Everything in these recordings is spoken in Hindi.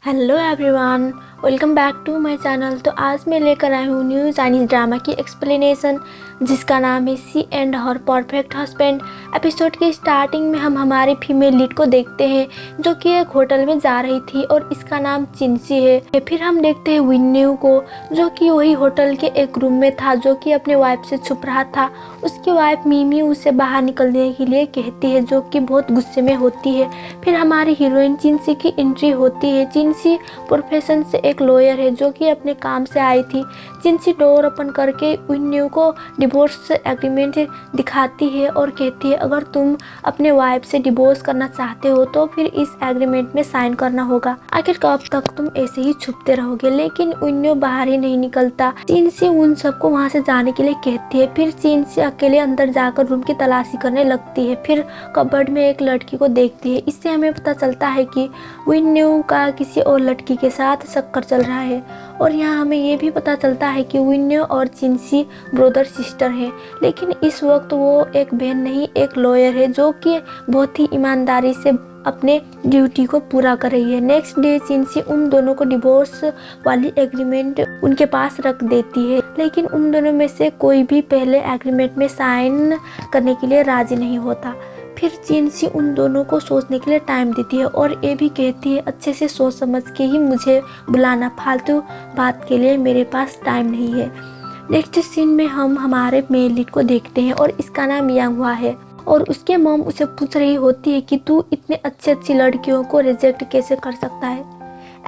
Hello everyone, welcome back to my channel. तो आज मैं लेकर आई हूँ न्यू चाइनीज़ ड्रामा की एक्सप्लेनेशन जिसका नाम है she and her perfect husband. Episode की स्टार्टिंग में हम हमारी फीमेल लीड को देखते हैं जो कि एक होटल में जा रही थी और इसका नाम चिंसी है। फिर हम देखते हैं विन्यू को जो कि वही होटल के एक रूम में था, जो कि अपने वाइफ से छुप रहा था। उसकी वाइफ मीमी उसे बाहर निकलने के लिए कहती है जो कि बहुत गुस्से में होती है। फिर हमारी हीरोइन चिंसी की एंट्री होती है। चिंसी प्रोफेशन से एक लॉयर है जो कि अपने काम से आई थी। चिंसी डोर ओपन करके विन्यू को डिवोर्स एग्रीमेंट दिखाती है और कहती है अगर तुम अपने वाइफ से डिवोर्स करना चाहते हो तो फिर इस एग्रीमेंट में साइन करना होगा। आखिर कब तक तुम ऐसे ही छुपते रहोगे। लेकिन विन्यू बाहर ही नहीं निकलता। चिंसी उन सबको वहां से जाने के लिए कहती है। फिर चिंसी अकेले अंदर जाकर रूम की तलाशी करने लगती है। फिर कबर्ड में एक लड़की को देखती है। इससे हमें पता चलता है कि विन्यू का किसी और लड़की के साथ चक्कर चल रहा है। और यहाँ हमें ये भी पता चलता है कि विन्यू और चिंसी ब्रदर सिस्टर हैं। लेकिन इस वक्त वो एक बहन नहीं, एक लॉयर है जो कि बहुत ही ईमानदारी से अपने ड्यूटी को पूरा कर रही है। नेक्स्ट डे चिंसी उन दोनों को डिवोर्स वाली एग्रीमेंट उनके पास रख देती है। लेकिन उन दोनों में से कोई भी पहले एग्रीमेंट में साइन करने के लिए राजी नहीं होता। फिर चिंसी उन दोनों को सोचने के लिए टाइम देती है और ये भी कहती है अच्छे से सोच समझ के ही मुझे बुलाना, फालतू बात के लिए मेरे पास टाइम नहीं है। नेक्स्ट सीन में हम हमारे मेल लीड को देखते हैं और इसका नाम यांगहुआ है। और उसके मॉम उसे पूछ रही होती है कि तू इतने अच्छी लड़कियों को रिजेक्ट कैसे कर सकता है।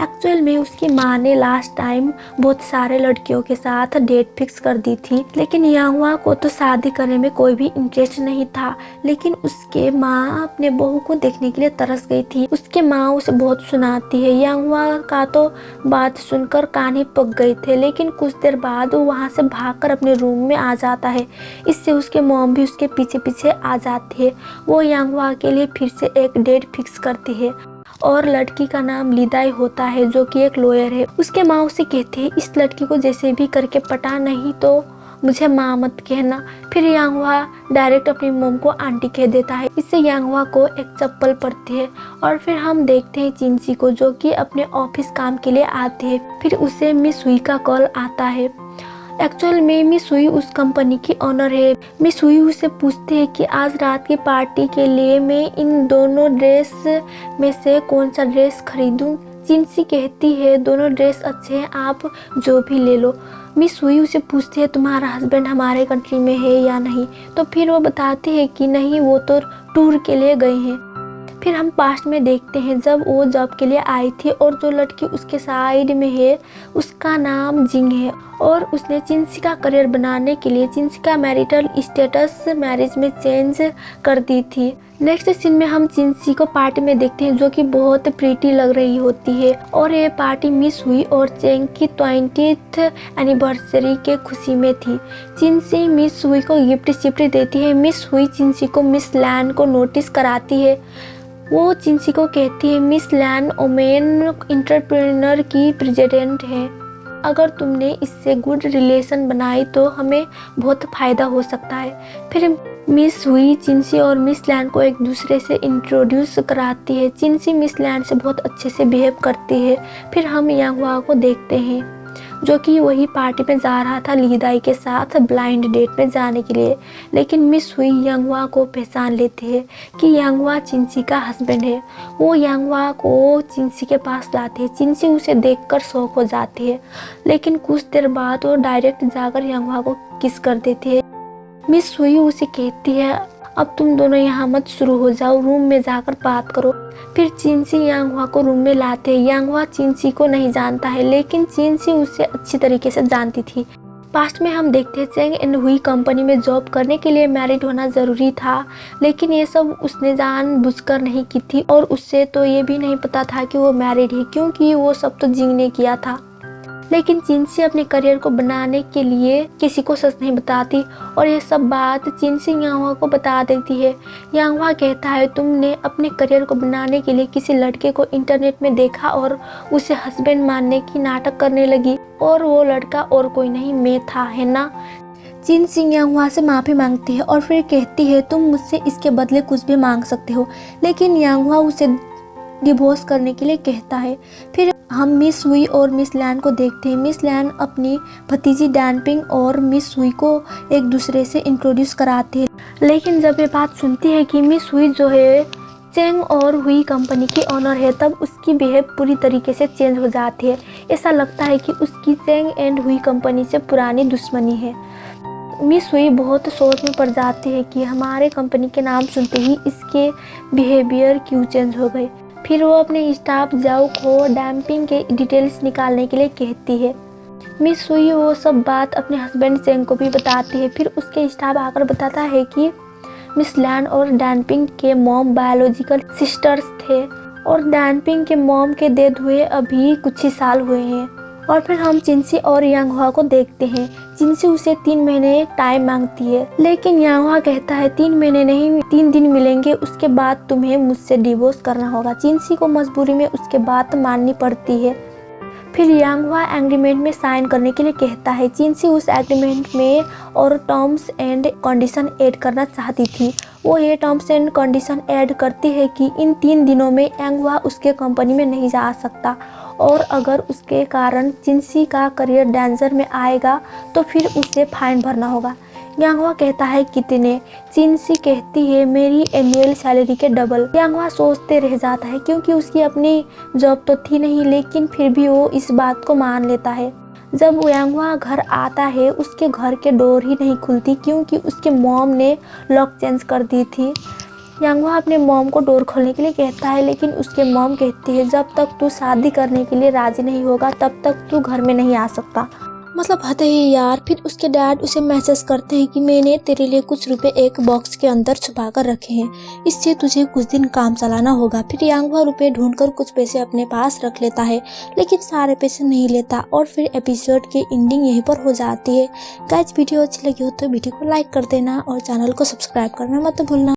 एक्चुअल में उसकी माँ ने लास्ट टाइम बहुत सारे लड़कियों के साथ डेट फिक्स कर दी थी। लेकिन यांगहुआ को तो शादी करने में कोई भी इंटरेस्ट नहीं था। लेकिन उसके माँ अपने बहू को देखने के लिए तरस गई थी। उसके माँ उसे बहुत सुनाती है। यांगहुआ का तो बात सुनकर कान ही पक गए थे। लेकिन कुछ देर बाद वो वहाँ से भागकर अपने रूम में आ जाता है। इससे उसके मॉम भी उसके पीछे पीछे आ जाती है। वो यांगहुआ के लिए फिर से एक डेट फिक्स करती है और लड़की का नाम लीदाई होता है जो कि एक लॉयर है। उसके माँ उसे कहते हैं इस लड़की को जैसे भी करके पटा, नहीं तो मुझे माँ मत कहना। फिर यांगहुआ डायरेक्ट अपनी मॉम को आंटी कह देता है। इससे यांगहुआ को एक चप्पल पड़ती है। और फिर हम देखते हैं चिंसी को जो कि अपने ऑफिस काम के लिए आती है। फिर उसे मिस हुई का कॉल आता है। एक्चुअल में मिस हुई उस कंपनी की ऑनर है। मिस हुई उसे पूछते हैं कि आज रात की पार्टी के लिए मैं इन दोनों ड्रेस में से कौन सा ड्रेस खरीदूं। चिंसी कहती है दोनों ड्रेस अच्छे हैं, आप जो भी ले लो। मिस हुई उसे पूछती है तुम्हारा हस्बैंड हमारे कंट्री में है या नहीं। तो फिर वो बताती है कि नहीं, वो तो टूर के लिए गए हैं। फिर हम पास्ट में देखते हैं जब वो जॉब के लिए आई थी और जो लड़की उसके साइड में है उसका नाम जिंग है और उसने चिंसी का करियर बनाने के लिए चिंसी का मैरिटल स्टेटस मैरिज में चेंज कर दी थी। नेक्स्ट सीन में हम चिंसी को पार्टी में देखते हैं जो कि बहुत प्रीटी लग रही होती है। और ये पार्टी मिस हुई और चेंग की 20th एनिवर्सरी के खुशी में थी। चिंसी मिस हुई को गिफ्ट शिफ्ट देती है। मिस हुई चिंसी को मिस लैन को नोटिस कराती है। वो चिंसी को कहती है मिस लैन ओमेन एंटरप्रेन्योर की प्रेसिडेंट है। अगर तुमने इससे गुड रिलेशन बनाई तो हमें बहुत फ़ायदा हो सकता है। फिर मिस हुई चिंसी और मिस लैन को एक दूसरे से इंट्रोड्यूस कराती है। चिंसी मिस लैन से बहुत अच्छे से बिहेव करती है। फिर हम यांगहुआ को देखते हैं जो कि वही पार्टी में जा रहा था लीदाई के साथ ब्लाइंड डेट में जाने के लिए। लेकिन मिस हुई यांगहुआ को पहचान लेती है कि यांगहुआ चिंसी का हस्बैंड है। वो यांगहुआ को चिंसी के पास लाती है। चिंसी उसे देखकर शॉक हो जाती है। लेकिन कुछ देर बाद वो डायरेक्ट जाकर यांगहुआ को किस कर देती है। मिस हुई उसे कहती है अब तुम दोनों यहाँ मत शुरू हो जाओ, रूम में जाकर बात करो। फिर चिंसी यांगहुआ को रूम में लाते हैं। यांगहुआ चिंसी को नहीं जानता है लेकिन चिंसी उसे अच्छी तरीके से जानती थी। पास्ट में हम देखते हैं चेंग एंड हुई कंपनी में जॉब करने के लिए मैरिड होना ज़रूरी था। लेकिन ये सब उसने जानबूझकर नहीं की थी और उससे तो ये भी नहीं पता था कि वो मैरिड है क्योंकि वो सब तो जिंग ने किया था। लेकिन चिंसी अपने करियर को बनाने के लिए किसी को सच नहीं बताती और ये सब बात चिंसी यांगहुआ को बता देती है। यांगहुआ कहता है तुमने अपने करियर को बनाने के लिए किसी लड़के को इंटरनेट में देखा और उसे हस्बैंड मानने की नाटक करने लगी और वो लड़का और कोई नहीं मैं था, है ना। चिंसी यांगहुआ से माफ़ी मांगती है और फिर कहती है तुम मुझसे इसके बदले कुछ भी मांग सकते हो। लेकिन यांगहुआ उसे डिवोर्स करने के लिए कहता है। फिर हम मिस हुई और मिस लैन को देखते हैं। मिस लैन अपनी भतीजी डैनपिंग और मिस हुई को एक दूसरे से इंट्रोड्यूस कराती है, लेकिन जब ये बात सुनती है कि मिस हुई जो है चेंग और हुई कंपनी की ओनर है, तब उसकी बिहेव पूरी तरीके से चेंज हो जाती है। ऐसा लगता है कि उसकी चेंग एंड हुई कंपनी से पुरानी दुश्मनी है। मिस हुई बहुत सोच में पड़ जाती है कि हमारे कंपनी के नाम सुनते ही इसके बिहेवियर क्यों चेंज हो गए। फिर वो अपने स्टाफ जाओ को डैम्पिंग के डिटेल्स निकालने के लिए कहती है। मिस हुई वो सब बात अपने हस्बैंड चेंग को भी बताती है। फिर उसके स्टाफ आकर बताता है कि मिस लैन और डैनपिंग के मॉम बायोलॉजिकल सिस्टर्स थे और डैनपिंग के मॉम के डेथ हुए अभी कुछ ही साल हुए हैं। और फिर हम चिंसी और यांगहुआ को देखते हैं। चिंसी उसे 3 महीने टाइम मांगती है, लेकिन यांगहुआ कहता है 3 महीने नहीं 3 दिन मिलेंगे, उसके बाद तुम्हें मुझसे डिवोर्स करना होगा। चिंसी को मजबूरी में उसके बात माननी पड़ती है। फिर यांगहुआ एग्रीमेंट में साइन करने के लिए कहता है। चिंसी उस एग्रीमेंट में और टर्म्स एंड कंडीशन ऐड करना चाहती थी। वो ये टर्म्स एंड कंडीशन ऐड करती है कि इन 3 दिनों में यांगहुआ उसके कंपनी में नहीं जा सकता और अगर उसके कारण चिंसी का करियर डेंजर में आएगा तो फिर उसे फाइन भरना होगा। यांगहुआ कहता है कितने? चिंसी कहती है मेरी एनुअल सैलरी के डबल। यांगहुआ सोचते रह जाता है क्योंकि उसकी अपनी जॉब तो थी नहीं, लेकिन फिर भी वो इस बात को मान लेता है। जब यांगहुआ घर आता है उसके घर के डोर ही नहीं खुलती क्योंकि उसके मॉम ने लॉक चेंज कर दी थी। यांगहुआ अपने मॉम को डोर खोलने के लिए कहता है, लेकिन उसके मॉम कहती है जब तक तू शादी करने के लिए राजी नहीं होगा तब तक तू घर में नहीं आ सकता। मतलब हद है यार। फिर उसके डैड उसे मैसेज करते हैं कि मैंने तेरे लिए कुछ रुपए एक बॉक्स के अंदर छुपा कर रखे हैं, इससे तुझे कुछ दिन काम चलाना होगा। फिर यांगहुआ रुपए ढूंढकर कुछ पैसे अपने पास रख लेता है, लेकिन सारे पैसे नहीं लेता और फिर एपिसोड की एंडिंग यहीं पर हो जाती है। गाइस वीडियो अच्छी लगी हो तो वीडियो को लाइक कर देना और चैनल को सब्सक्राइब करना मत भूलना।